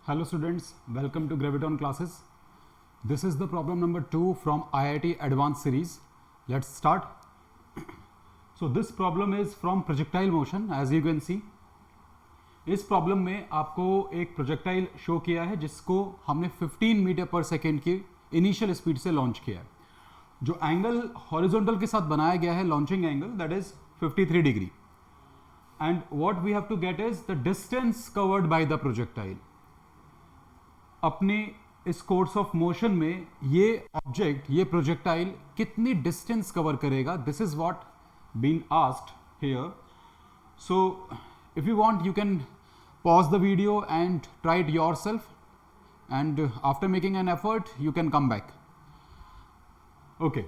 Hello students, welcome to Graviton classes. This is the problem number 2 from IIT Advanced series. Let's start. So this problem is from projectile motion as you can see. इस problem में आपको एक projectile show किया है जिसको हमने 15 metre पर second की इनिशियल स्पीड से लॉन्च किया है. जो एंगल हॉरिजॉन्टल के साथ बनाया गया है launching angle that is 53 degree and what we have to get is the distance covered by the projectile. अपने इस कोर्स ऑफ मोशन में ये ऑब्जेक्ट ये प्रोजेक्टाइल कितनी डिस्टेंस कवर करेगा, this is what been asked here. So if you want you can pause the video and try it yourself, and after making an effort you can come back. Okay,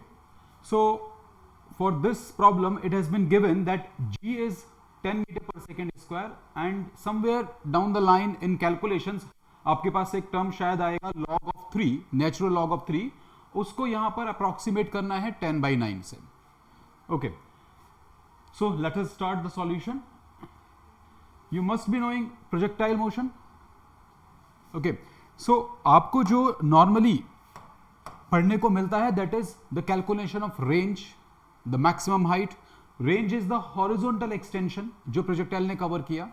so for this problem it has been given that g is 10 meter per second square and somewhere down the line in calculations आपके पास एक term शायद आएगा log of 3, natural log of 3, उसको यहां पर approximate करना है 10/9 से. Okay, so let us start the solution. You must be knowing projectile motion. Okay, so आपको जो नॉर्मली पढ़ने को मिलता है that is the calculation of range, the maximum height. Range is the horizontal extension जो projectile ने cover किया,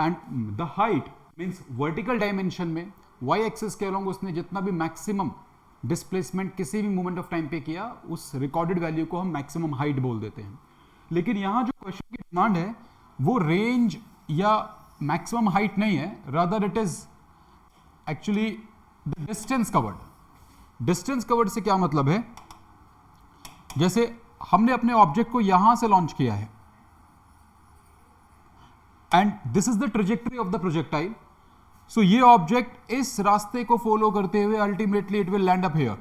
and the height means vertical dimension में y axis के along उसने जितना भी maximum displacement किसी भी moment of time पे किया उस recorded value को हम maximum height बोल देते हैं. लेकिन यहाँ जो question की डिमांड है वो range या मैक्सिमम हाइट नहीं है, rather it is actually the distance covered. Distance covered से क्या मतलब है, जैसे हमने अपने ऑब्जेक्ट को यहां से लॉन्च किया है and this is the trajectory of the projectile. So ये ऑब्जेक्ट इस रास्ते को फॉलो करते हुए ultimately it will land up here.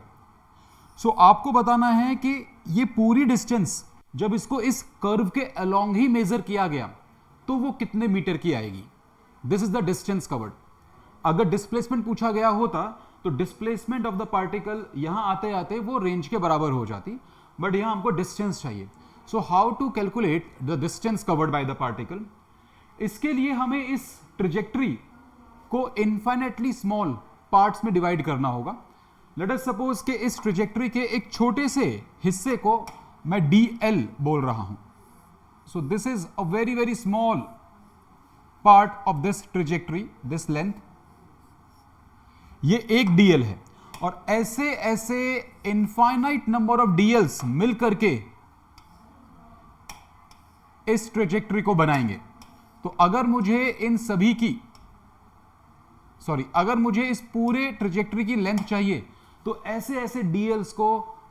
So आपको बताना है कि ये पूरी डिस्टेंस जब इसको इस कर्व के अलोंग ही मेजर किया गया तो वो कितने मीटर की आएगी. This is the distance covered. अगर डिस्प्लेसमेंट पूछा गया होता तो डिस्प्लेसमेंट ऑफ द पार्टिकल यहां आते आते वो रेंज के बराबर हो जाती, बट यहां हमको डिस्टेंस चाहिए. So how to calculate the distance covered by the particle. इसके लिए हमें इस ट्रेजेक्टरी को इनफाइनेटली स्मॉल पार्ट्स में डिवाइड करना होगा. लेट अस सपोज कि इस ट्रेजेक्टरी के एक छोटे से हिस्से को मैं dl बोल रहा हूं. So this is a very small part of this trajectory, this length. ये एक dl है और ऐसे ऐसे infinite number of dls मिल करके इस trajectory को बनाएंगे. तो अगर मुझे इन सभी की अगर मुझे इस पूरे trajectory की लेंथ चाहिए तो ऐसे ऐसे dls को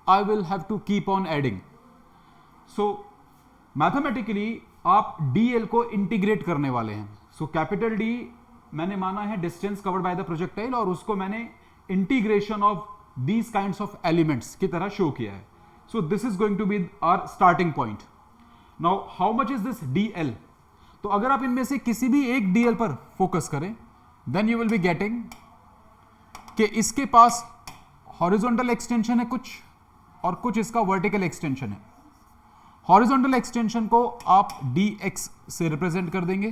I will have to keep on adding. So mathematically आप dl को इंटीग्रेट करने वाले हैं. सो कैपिटल D मैंने माना है distance covered by the projectile और उसको मैंने integration of these kinds of elements की तरह शो किया है. So this is going to be our starting point. Now how much is this dl. तो अगर आप इनमें से किसी भी एक dl पर फोकस करें then you will be getting कि इसके पास हॉरिजॉन्टल एक्सटेंशन है कुछ और कुछ इसका वर्टिकल एक्सटेंशन है. हॉरिजॉन्टल एक्सटेंशन को आप dx से रिप्रेजेंट कर देंगे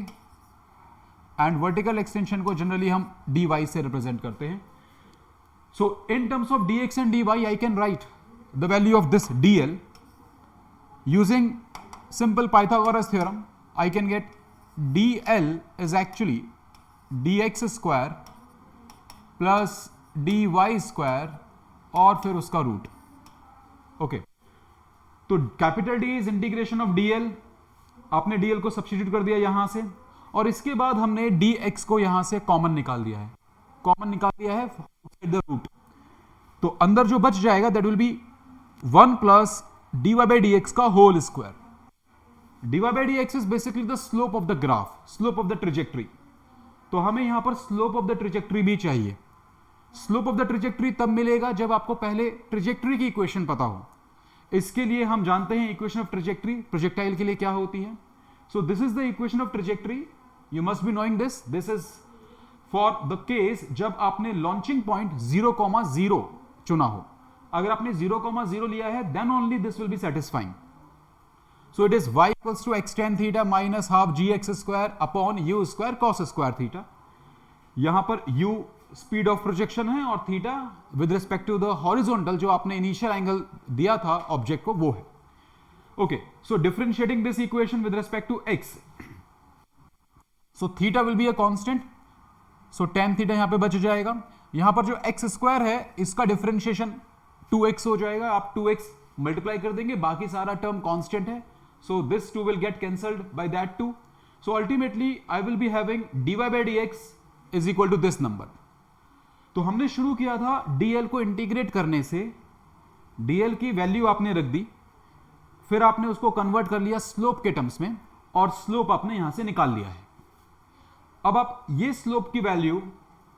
एंड वर्टिकल एक्सटेंशन को जनरली हम dy से रिप्रेजेंट करते हैं. So in terms of dx and dy I can write the value of this dl using simple Pythagoras theorem. I can get dl is actually dx square plus dy square और फिर उसका root. Okay, तो capital D is integration of dl. आपने dl को substitute कर दिया यहां से और इसके बाद हमने dx को यहां से कॉमन निकाल दिया है. कॉमन निकाल दिया है द रूट. तो अंदर जो बच जाएगा that will be 1 plus dy by dx का whole square. dy by dx is basically the slope of the graph, slope of the trajectory. तो हमें यहां पर स्लोप ऑफ द ट्रेजेक्टरी भी चाहिए. स्लोप ऑफ द ट्रेजेक्टरी तब मिलेगा जब आपको पहले ट्रेजेक्टरी की इक्वेशन पता हो. इसके लिए हम जानते हैं इक्वेशन ऑफ ट्रेजेक्टरी प्रोजेक्टाइल के लिए क्या होती है. So this is the equation of trajectory. You must be knowing this. This is for the case जब आपने लॉन्चिंग पॉइंट 0,0 चुना हो. अगर आपने 0,0 लिया है then only this will be satisfying. So it is y equals to x tan theta minus half gx square upon u square cos square theta. यहां पर u स्पीड ऑफ प्रोजेक्शन है और theta with respect to the horizontal जो आपने initial angle दिया था object को वो है. Okay, so differentiating this equation with respect to x, so theta will be a constant, so tan theta यहां पे बच जाएगा. यहां पर जो x स्क्वायर है इसका डिफरेंशिएशन 2x हो जाएगा, आप 2x मल्टीप्लाई कर देंगे, बाकी सारा टर्म कांस्टेंट है, so this 2 will get cancelled by that 2. So ultimately I will be having dy by dx is equal to this number. तो हमने शुरू किया था dl को इंटीग्रेट करने से, dl की वैल्यू आपने रख दी, फिर आपने उसको कन्वर्ट कर लिया स्लोप के टर्म्स में और स्लोप आपने यहां से निकाल लिया है. अब आप ये स्लोप की वैल्यू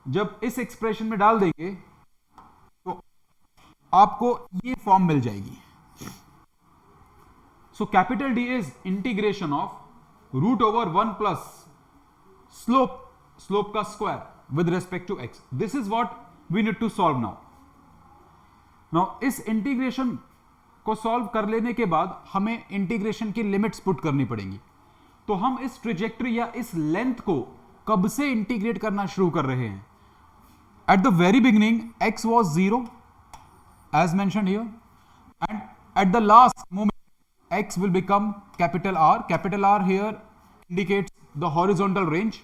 जब इस एक्सप्रेशन में डाल देंगे तो आपको ये फॉर्म मिल जाएगी. So capital D is integration of root over 1 plus slope का square with respect to x. This is what we need to solve now. Now इस इंटीग्रेशन को सॉल्व कर लेने के बाद हमें इंटीग्रेशन की लिमिट्स पुट करनी पड़ेंगी. तो हम इस ट्रेजेक्टरी या इस लेंथ को कब से इंटीग्रेट करना शुरू कर रहे हैं? At the very beginning x was 0 as mentioned here, and at the last moment x will become capital R. Capital R here indicates the horizontal range.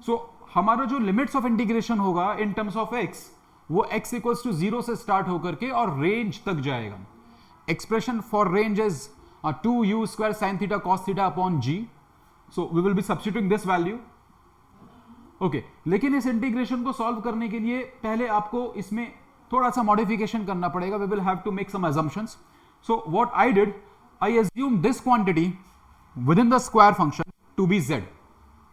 So हमारा जो लिमिट्स ऑफ इंटीग्रेशन होगा in terms of x, वो x equals to 0 से start होकर के और range तक जाएगा. Expression for range is 2u square sin theta cos theta upon g. So we will be substituting this value. Okay, लेकिन इस इंटीग्रेशन को सॉल्व करने के लिए पहले आपको इसमें थोड़ा सा मॉडिफिकेशन करना पड़ेगा. We will have to make some assumptions. So what I did, I assumed this quantity within the square function to be z.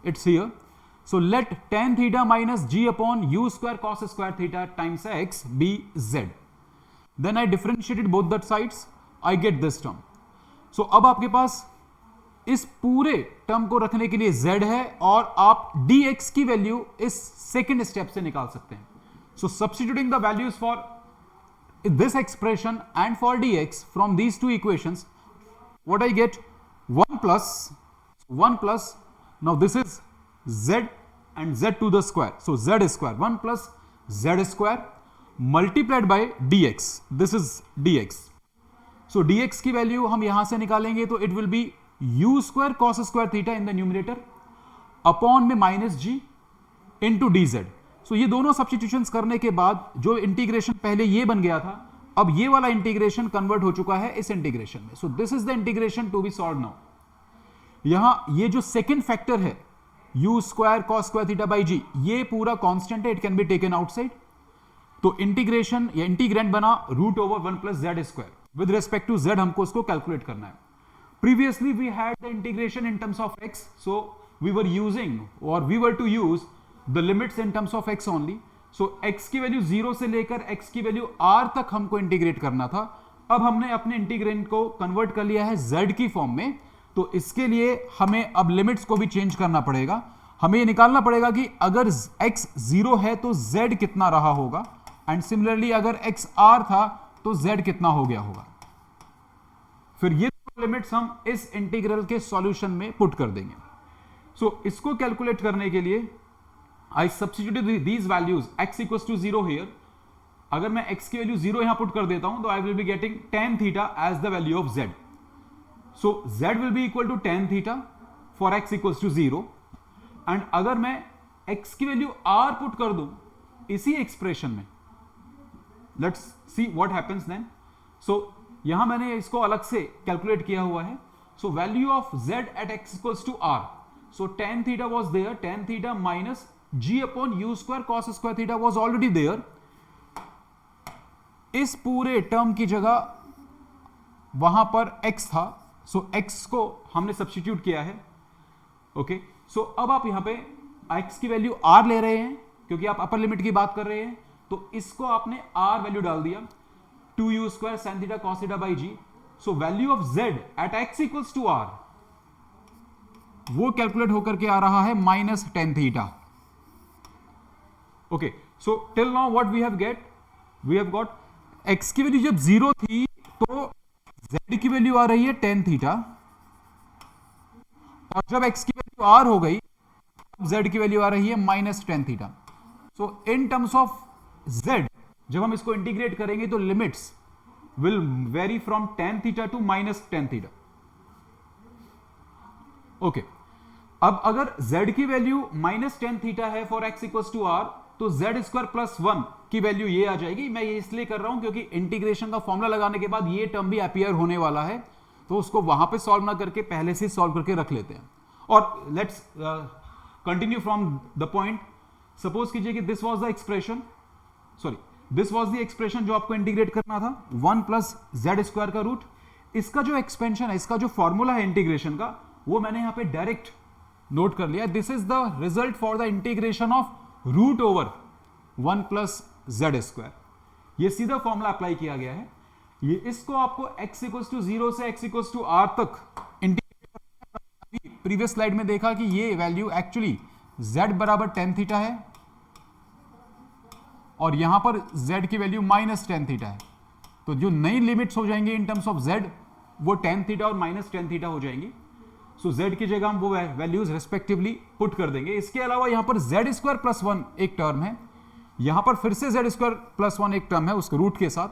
It's here. So let tan theta minus g upon u square cos square theta times x be z. Then I differentiated both the sides. I get this term. So अब आपके पास इस पूरे term को रखने के लिए z है और आप dx की वैल्यू इस सेकेंड स्टेप से निकाल सकते हैं. So substituting the values for this expression and for dx from these two equations, what I get 1 plus, now this is z and z to the square, so z square 1 plus z square multiplied by dx. This is dx. So dx की value हम यहां से निकालेंगे तो it will be u square cos square theta in the numerator upon में minus g into dz. so ये दोनों substitutions करने के बाद जो इंटीग्रेशन पहले ये बन गया था, अब ये वाला इंटीग्रेशन कन्वर्ट हो चुका है इस इंटीग्रेशन में. So this is the integration to be solve now. यहां ये जो सेकेंड फैक्टर है u square cos square theta by g, ये पूरा कांस्टेंट है, it can be taken outside. तो इंटीग्रेशन या इंटीग्रेंड बना root over 1 plus z square. With respect to z हमको इसको कैलकुलेट करना है. Previously we had the integration in terms of x, so we were using और we were to use the limits in terms of x only. So x की value 0 से लेकर x की value r तक हमको integrate करना था. अब हमने अपने इंटीग्रेंड को कन्वर्ट कर लिया है z की फॉर्म में, तो इसके लिए हमें अब लिमिट्स को भी चेंज करना पड़ेगा. हमें ये निकालना पड़ेगा कि अगर x 0 है तो z कितना रहा होगा, एंड सिमिलरली अगर x r था तो z कितना हो गया होगा. फिर ये लिमिट्स हम इस इंटीग्रल के सॉल्यूशन में पुट कर देंगे. सो इसको कैलकुलेट करने के लिए I substituted these values x equals to 0 here. अगर मैं x की वैल्यू 0 यहां पुट कर देता हूं तो I will be getting tan theta as the value of z. So z will be equal to tan theta for x equals to 0, and अगर मैं x की वैल्यू r पुट कर दूं इसी एक्सप्रेशन में, let's see what happens then. So यहां मैंने इसको अलग से कैलकुलेट किया हुआ है. So value of z at x equals to r. So tan theta was there, tan theta minus g upon u square cos square theta was already there. इस पूरे टर्म की जगह वहां पर x था, सो x को हमने सब्स्टिट्यूट किया है. ओके, सो अब आप यहां पे x की वैल्यू r ले रहे हैं क्योंकि आप अपर लिमिट की बात कर रहे हैं, तो इसको आपने r वैल्यू डाल दिया 2u square sin theta cos theta by g. So value of z at x equals to r वो कैलकुलेट होकर के आ रहा है minus tan theta. Okay, so till now what we have got x की value जब 0 थी तो z की वैल्यू आ रही है tan थीटा, और जब x की वैल्यू r हो गई z की वैल्यू आ रही है minus tan theta. So in terms of z जब हम इसको इंटीग्रेट करेंगे तो limits will vary from tan theta to minus tan theta. Okay, अब अगर z की वैल्यू माइनस tan थीटा है for x equals to r, तो z स्क्वायर प्लस 1 की वैल्यू ये आ जाएगी. मैं ये इसलिए कर रहा हूं क्योंकि इंटीग्रेशन का फॉर्मूला लगाने के बाद ये टर्म भी अपीयर होने वाला है, तो उसको वहां पे सॉल्व ना करके पहले से सॉल्व करके रख लेते हैं. और let's continue from the point. Suppose कीजिए कि this was the expression, sorry this was the expression जो आपको इंटीग्रेट करना था, 1 प्लस जेड स्क्वायर का रूट. इसका जो एक्सपेंशन है, इसका जो फॉर्मूला है इंटीग्रेशन का, वो मैंने यहां पे डायरेक्ट नोट कर लिया. This is the result for the integration of root over 1 plus z square. ये सीधा फॉर्मूला अप्लाई किया गया है. ये इसको आपको x इक्वल्स टू 0 से x इक्वल्स टू r तक इंटीग्रेट. प्रीवियस स्लाइड में देखा कि ये वैल्यू एक्चुअली z बराबर tan थीटा है और यहां पर z की वैल्यू माइनस tan थीटा है. तो जो नई लिमिट्स हो जाएंगी इन टर्म्स ऑफ z, वो tan थीटा और माइनस tan थीटा हो जाएंगी. सो z की जगह हम वो वैल्यूज रिस्पेक्टिवली पुट कर देंगे. इसके अलावा यहां पर z स्क्वायर प्लस 1 एक टर्म है, यहां पर फिर से z स्क्वायर प्लस 1 एक टर्म है उसके रूट के साथ.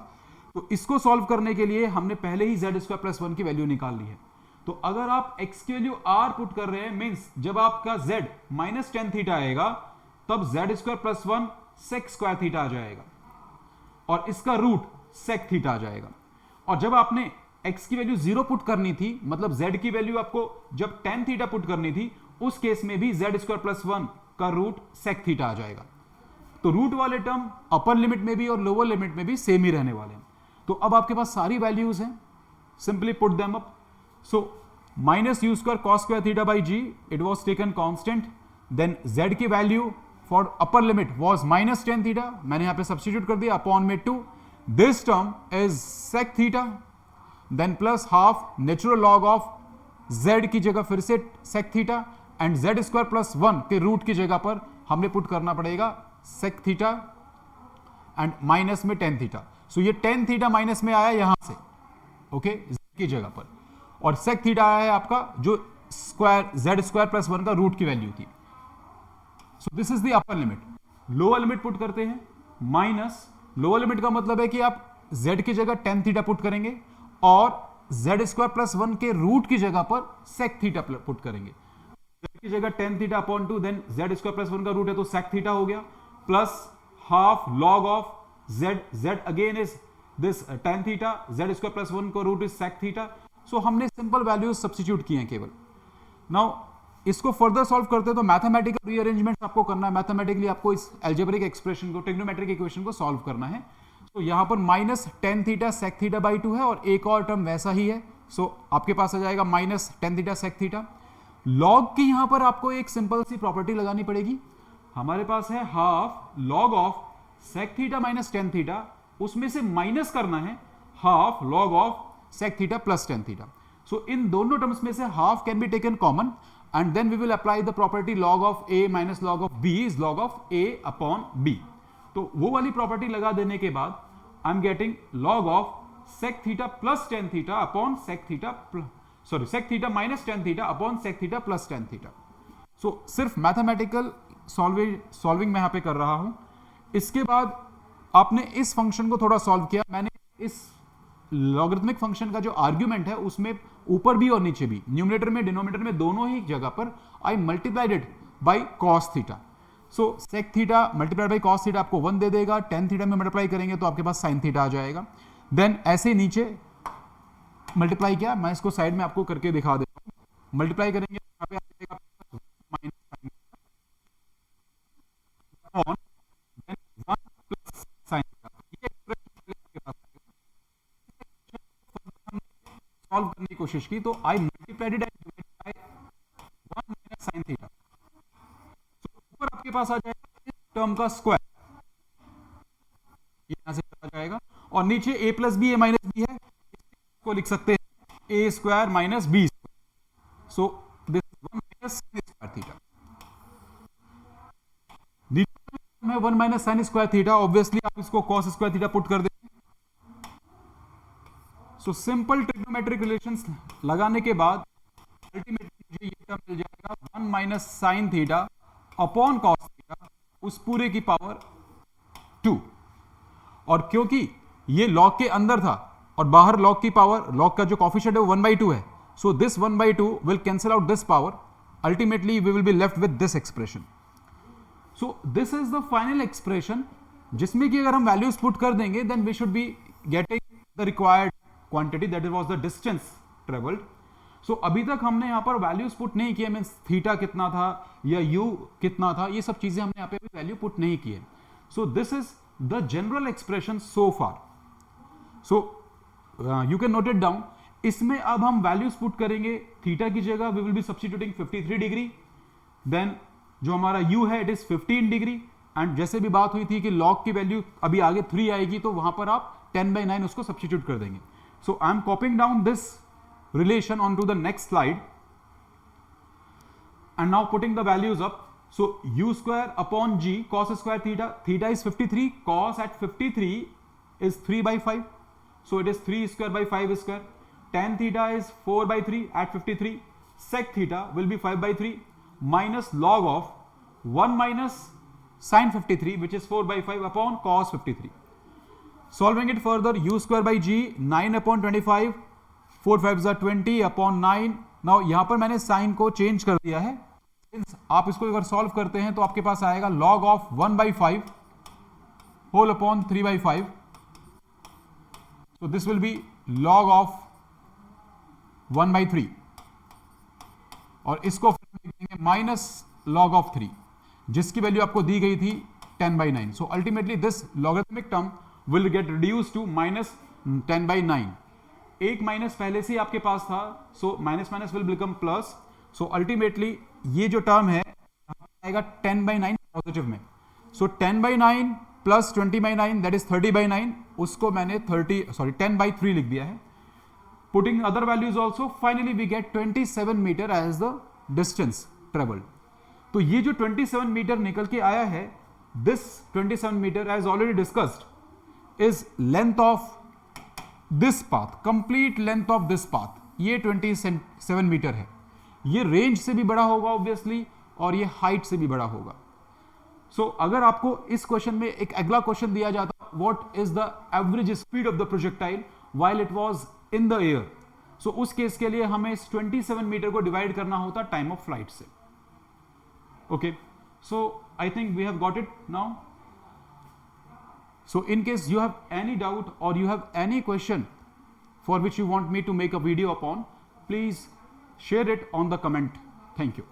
तो इसको सॉल्व करने के लिए हमने पहले ही z स्क्वायर प्लस 1 की वैल्यू निकाल ली है. तो अगर आप x की वैल्यू r पुट कर रहे हैं, मींस जब आपका z माइनस tan थीटा आएगा तब z square plus 1 sec square theta आ जाएगा और इसका रूट sec थीटा आ जाएगा. और जब आपने x की वैल्यू 0 पुट करनी थी, मतलब z की वैल्यू आपको जब tan थीटा पुट करनी थी, उस केस में भी z स्क्वायर प्लस 1 का रूट sec थीटा आ जाएगा. तो रूट वाले टर्म अपर लिमिट में भी और लोअर लिमिट में भी सेम ही रहने वाले हैं. तो अब आपके पास सारी वैल्यूज हैं, simply put them up. So minus u square cos square theta by g, it was taken constant. Then z की value for upper limit was minus tan theta, मैंने यहां पे सब्सटीट्यूट कर दिया अपॉन में 2. This term is sec theta, then plus half natural log of z की जगह फिर से sec theta, and z square plus 1 के रूट की जगह पर हमने पुट करना पड़ेगा sec थीटा एंड माइनस में tan थीटा. सो ये tan थीटा माइनस में आया यहां से, ओके, z की जगह पर, और sec थीटा आया है आपका जो स्क्वायर z स्क्वायर प्लस 1 का रूट की वैल्यू थी. सो this is the upper limit. Lower limit put करते हैं, माइनस लोअर लिमिट का मतलब है कि आप z की जगह tan थीटा पुट करेंगे और z स्क्वायर प्लस 1 के रूट की जगह पर sec थीटा पुट करेंगे. z की जगह tan theta upon 2, then z square plus 1 का रूट है तो sec थीटा हो गया, plus half log of z again is this tan theta, z square plus 1 का root is sec theta. So हमने सिंपल वैल्यूज सब्स्टिट्यूट किए हैं केवल. नाउ इसको फर्दर सॉल्व करते हैं तो मैथमेटिकल रीअरेंजमेंट आपको करना है. मैथमेटिकली आपको इस अलजेब्रिक एक्सप्रेशन को, ट्रिग्नोमेट्रिक इक्वेशन को सॉल्व करना है. तो यहां पर minus tan theta sec theta by 2 है और एक और टर्म वैसा ही है. सो आपके पास आ जाएगा minus tan theta sec theta. Log की यहां पर आपको एक सिंपल सी प्रॉपर्टी लगानी पड़ेगी. हमारे पास है half log of sec theta minus tan theta, उसमें से माइनस करना है half log of sec theta plus tan theta. So इन दोनों टर्म्स में से half can be taken common and then we will apply the property log of a minus log of b is log of a upon b. तो वो वाली property लगा देने के बाद I am getting log of sec theta plus tan theta upon sec theta, sorry sec theta minus tan theta upon sec theta plus tan theta. So सिर्फ mathematical solving मैं यहां पे कर रहा हूं. इसके बाद आपने इस फंक्शन को थोड़ा सॉल्व किया. मैंने इस लॉगरिथमिक फंक्शन का जो आर्ग्यूमेंट है उसमें ऊपर भी और नीचे भी, न्यूमरेटर में डिनोमिनेटर में दोनों ही जगह पर आई multiplied it bye cos theta. So sec theta multiplied by cos theta आपको 1 दे देगा. tan थीटा में मल्टीप्लाई करेंगे तो आपके पास sin थीटा आ जाएगा. देन ऐसे नीचे मल्टीप्लाई किया, मैं इसको साइड में आपको करके दिखा देता हूं. मल्टीप्लाई करेंगे यहां पे आ जाएगा minus sin upon then 1 plus sin theta. ये एक्सप्रेशन आपके पास सॉल्व करने की कोशिश की तो I multiplied it by 1 minus sin theta. तो ऊपर आपके पास आ जाएगा इस टर्म का स्क्वायर, ये यहां से आ जाएगा, और नीचे a plus b a minus b है, इसको लिख सकते हैं a square minus b square. So this 1 minus sin square theta. नीचे में 1 minus sin square theta, obviously आप इसको cos स्क्वायर थीटा पुट कर दें. सो सिंपल ट्रिग्नोमेट्रिक रिलेशंस लगाने के बाद अल्टीमेटली मुझे ये टर्म मिल जाएगा 1 minus sin theta upon cos theta उस पूरे की पावर 2, और क्योंकि ये लॉग के अंदर था और बाहर लॉग की पावर, लॉग का जो कॉफिशिएंट है वो 1/2 है, so this 1/2 will cancel out this power, ultimately we will be left with this expression. So this is the final expression, जिसमें कि अगर हम वैल्यूज पुट कर देंगे then we should be getting the required quantity, that was the distance travelled. So अभी तक हमने यहां पर वैल्यूज पुट नहीं किए, मींस थीटा कितना था या यू कितना था, ये सब चीजें हमने यहां पे भी वैल्यू पुट नहीं किए. So this is the general expression so far. So you can note it down. इसमें अब हम वैल्यूज पुट करेंगे. थीटा की जगह we will be substituting 53 degree, then जो हमारा u है इट इज 15 डिग्री, एंड जैसे भी बात हुई थी कि log की वैल्यू अभी आगे 3 आएगी, तो वहां पर आप 10/9 उसको सब्स्टिट्यूट कर देंगे. So I am copying down this relation onto the next slide and now putting the values up. So u square upon g cos square theta, theta is 53, cos at 53 is 3/5, so it is 3 square by 5 square. Tan theta is 4/3 at 53, sec theta will be 5/3 minus log of 1 minus sin 53 which is 4/5 upon cos 53. Solving it further, u square by g 9/25, 4 5s are 20 upon 9. Now यहां पर मैंने sign को change कर दिया है. आप इसको अगर सॉल्व करते हैं तो आपके पास आएगा log of 1/5 whole upon 3/5. So this will be log of 1/3, और इसको देंगे माइनस log of 3, जिसकी वैल्यू आपको दी गई थी 10/9. So ultimately this logarithmic term will get reduced to minus 10/9. एक माइनस पहले से ही आपके पास था, so minus minus will become plus. So ultimately ये जो टर्म है आएगा 10/9 पॉजिटिव में. सो 10/9 प्लस 20/9 दैट इज 30/9, उसको मैंने 10/3 लिख दिया है. Putting other values also, finally we get 27 meter as the distance travelled. तो ये जो 27 मीटर निकल के आया है, this 27 meter as already discussed is length of this path, complete length of this path. ये 27 मीटर है. ये रेंज से भी बड़ा होगा ऑब्वियसली, और ये हाइट से भी बड़ा होगा. सो अगर आपको इस क्वेश्चन में एक अगला क्वेश्चन दिया जाता, what is the average speed of the projectile while it was in the air, so उस केस के लिए हमें इस 27 मीटर को डिवाइड करना होता टाइम ऑफ फ्लाइट से. Okay, so I think we have got it now. So in case you have any doubt or you have any question for which you want me to make a video upon, please share it on the comment. Thank you.